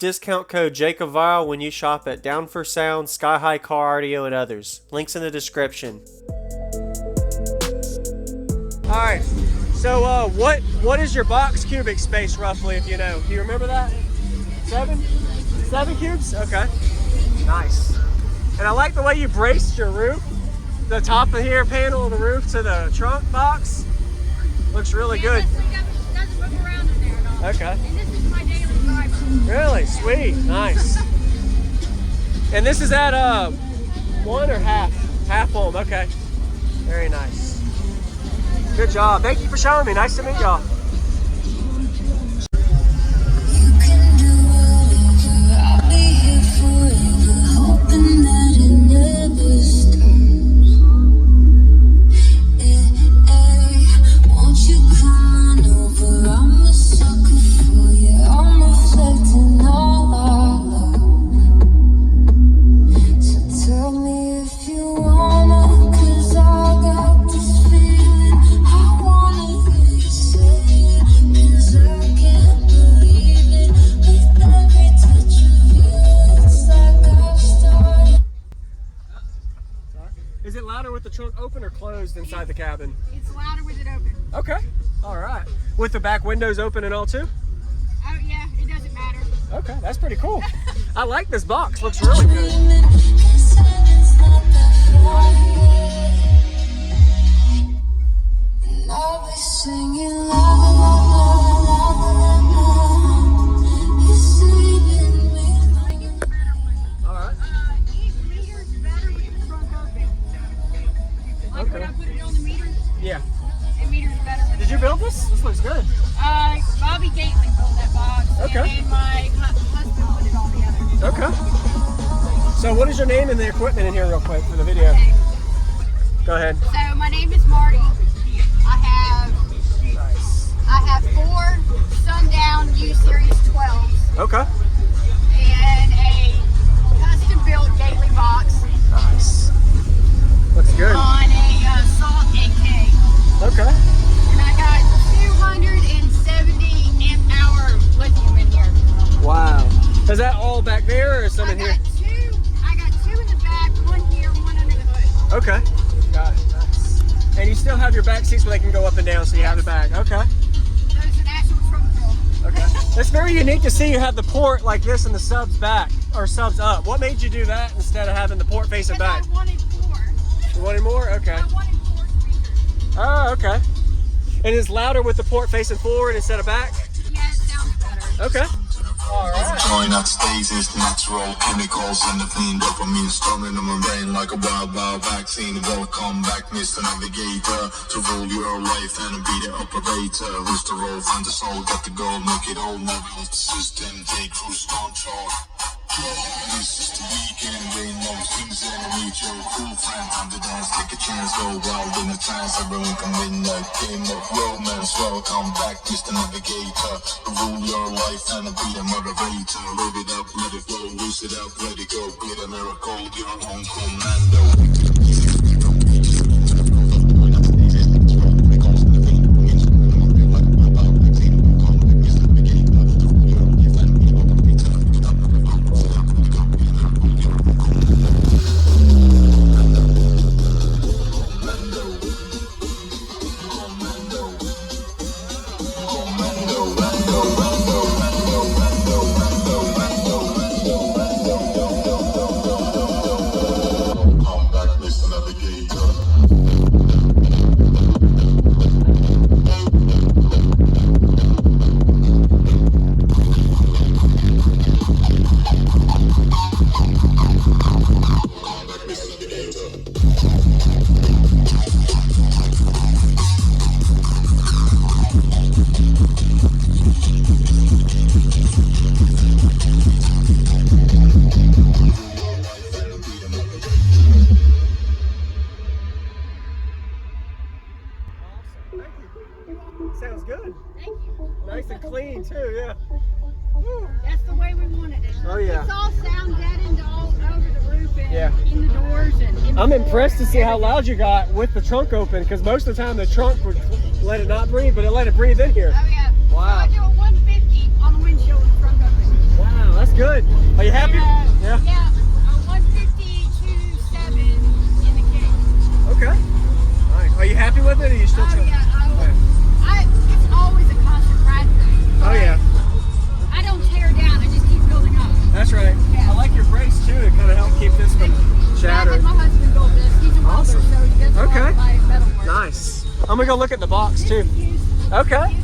discount code JacobViral when you shop at Down for Sound, SkyHigh Car Audio, and others. Links in the description. Alright, so what is your box cubic space roughly, if you know? Do you remember that? 7? 7 cubes? Okay. Nice. And I like the way you braced your roof. The top of here panel of the roof to the trunk box. Looks really good. It doesn't move around in there at all. Okay. And this is my daily driver. Really? Sweet. Nice. And this is at 1 or half? Half home. Okay. Very nice. Good job. Thank you for showing me. Nice to meet y'all. Is it louder with the trunk open or closed inside the cabin? It's louder with it open. Okay. All right. With the back windows open and all too? Oh yeah, it doesn't matter. Okay, that's pretty cool. I like this box. Looks really good. Yeah. Did you build this? This looks good. Bobby Gately built that box. Okay. And my husband put it all together. Okay. So what is your name and the equipment in here real quick for the video? Okay. Go ahead. So my name is Marty. I have 4 Sundown U-Series 12s. Okay. And a custom built Gately box. Nice. Looks good. On a Salt 8K. Okay. And I got 270 amp hour lithium in here. Wow. Is that all back there or some in here? I got 2 in the back, 1 here, 1 under the hood. Okay. Got it. Nice. And you still have your back seats where they can go up and down, so you have the back. Okay. There's an actual trunk roll. Okay. It's very unique to see you have the port like this and the subs back, or subs up. What made you do that instead of having the port facing back? I wanted 4. You wanted more? Okay. I wanted 4 speakers. Oh, okay. And it's louder with the port facing forward instead of back? Yeah, it sounds better. Okay. All right. Join up stasis, natural chemicals and the clean dopamine storming in my brain like a wild vaccine. Welcome back, Mr. Navigator, to rule your life and be the operator. Who's the role, find the soul, got the goal, make it all. Mobile system, take cruise control. This is the weekend, rain no things and meet your cool friend. Time to dance, take a chance, go wild in a trance. Everyone can win a game of romance. Welcome back, Mr. Navigator, to rule your life and be the motivator. Live it up, let it flow, lose it up, let it go. Be the miracle, your own commando. Sounds good. Thank you. Nice and clean too, yeah. That's the way we wanted it. Oh yeah. It's all sound deadened all over the roof and Yeah. in the doors and in the I'm floor. impressed to see how loud you got with the trunk open, because most of the time the trunk would let it not breathe, but it let it breathe in here. Oh yeah. Wow. So I do a 150 on the windshield with the front open. Wow, that's good. good. Are you happy? Yeah. Yeah. 152.7 in the case. Okay. All right. Are you happy with it, or are you still trying? Yeah. It's always a constant practice. Oh yeah. I don't tear down. I just keep building up. That's right. Yeah. I like your brace too to kind of help keep this from I shattering. had my husband build this. He's a welder, Awesome. so he does a lot Okay. of my metal work. Nice. I'm gonna go look at the box too. Okay.